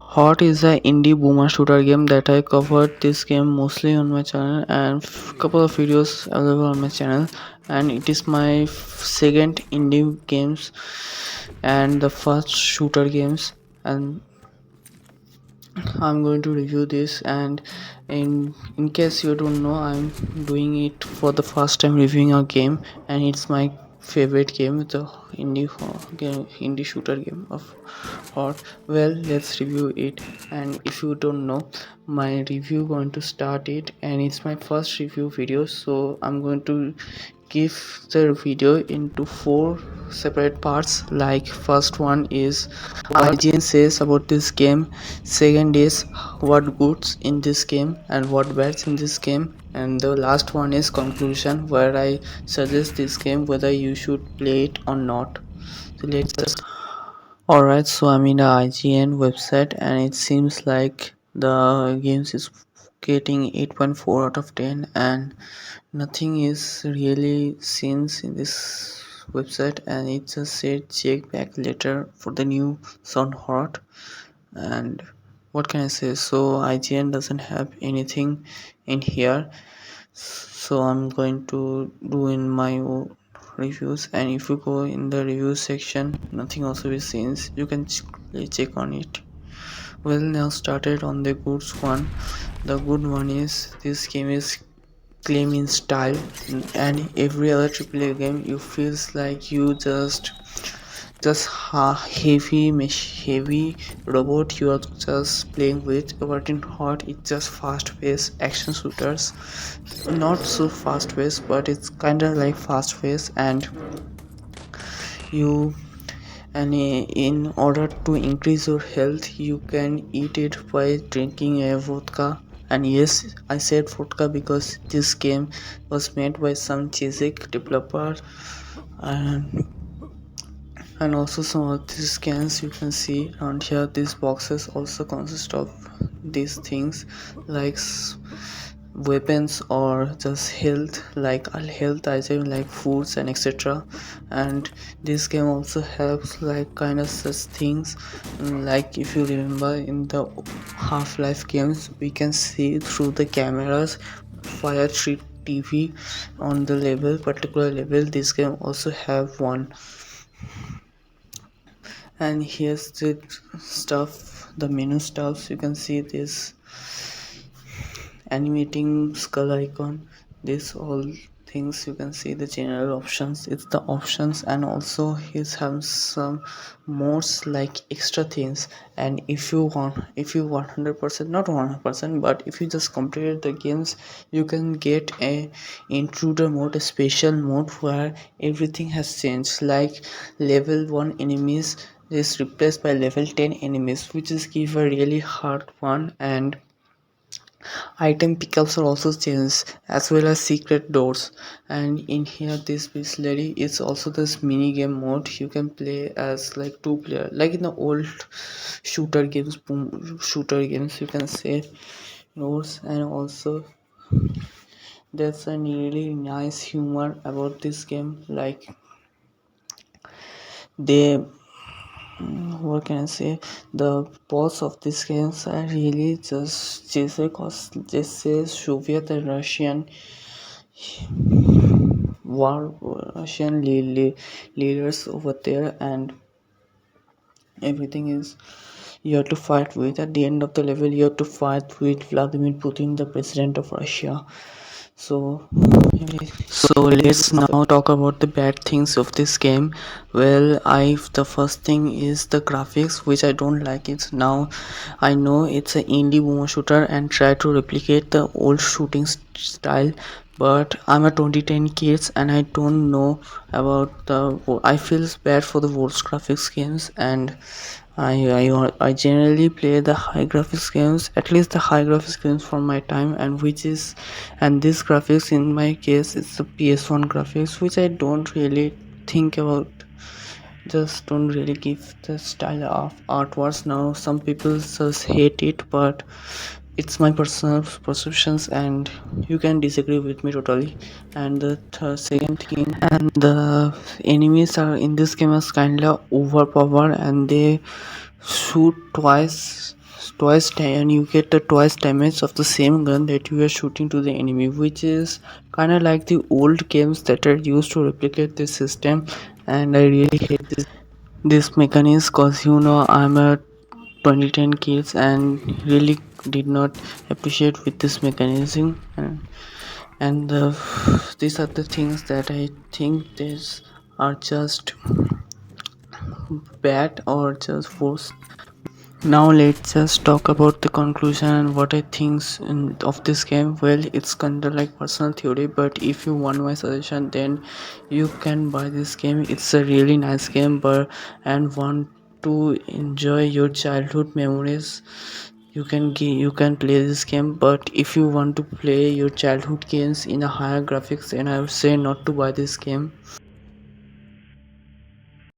HROT is an indie boomer shooter game that I covered this game mostly on my channel and couple of videos available on my channel, and it is my second indie games and the first shooter games, and I'm going to review this. And in case you don't know, I'm doing it for the first time reviewing a game, and it's my favorite game, the indie shooter game of HROT. Well, let's review it. And if you don't know, my review going to start it, and it's my first review video, so I'm going to give the video into four separate parts. Like, first one is what IGN says about this game, second is what goods in this game and what bads in this game, and the last one is conclusion, where I suggest this game whether you should play it or not. So let's just Alright, so I'm in the IGN website, and it seems like the games is getting 8.4 out of 10, and nothing is really seen in this website, and it just said check back later for the new sound HROT. And what can I say, so IGN doesn't have anything in here, so I'm going to do in my own reviews. And if you go in the review section, nothing also is seen, you can check on it. Well, now started on the goods one. The good one is this game is claim in style, and every other AAA game you feels like you just heavy robot you are just playing with. But in HROT it's just fast paced action shooters, not so fast paced, but it's kind of like fast paced. And you and in order to increase your health, you can eat it by drinking a vodka. And yes, I said vodka because this game was made by some Czech developer. And also some of these scans you can see around here, these boxes also consist of these things like weapons or just health, like health items like foods and etc. And this game also helps like kind of such things, like if you remember in the Half-Life games, we can see through the cameras via 3 TV on the level, particular level. This game also have one. And here's the stuff, the menu stuff. You can see this animating skull icon, this all things. You can see the general options, it's the options, and also he's have some modes like extra things. And if you want, if you 100%, not 100%, but if you just complete the games, you can get a intruder mode, a special mode where everything has changed, like level 1 enemies is replaced by level 10 enemies, which is give a really hard one. And item pickups are also changed, as well as secret doors. And in here, this Lady is also this mini game mode. You can play as like 2 player, like in the old shooter games, boom shooter games. You can say notes. And also there's a really nice humor about this game. Like they what can I say? The boss of these games are really just they say Soviet and Russian war Russian leaders over there, and everything is you have to fight with. At the end of the level, you have to fight with Vladimir Putin, the president of Russia. So, so let's now talk about the bad things of this game. Well, the first thing is the graphics, which I don't like it. Now, I know it's an indie boomer shooter and try to replicate the old shooting style, but I'm a 2010 kids and I don't know about the. I feel bad for the worst graphics games, and I generally play the high graphics games, at least the high graphics games from my time, and this graphics in my case it's the PS1 graphics, which I don't really think about, just don't really give the style of artworks. Now some people just hate it, but it's my personal perceptions and you can disagree with me totally. And the second thing, and the enemies are in this game is kind of overpowered, and they shoot twice and you get the twice damage of the same gun that you are shooting to the enemy, which is kind of like the old games that are used to replicate this system. And I really hate this mechanism, cause I'm a 2010 kids and really did not appreciate with this mechanism. And these are the things that I think these are just bad or just forced. Now let's just talk about the conclusion and what I think of this game. Well, it's kind of like personal theory, but if you want my suggestion, then you can buy this game. It's a really nice game, but and want to enjoy your childhood memories, you can play this game. But if you want to play your childhood games in a higher graphics, then I would say not to buy this game.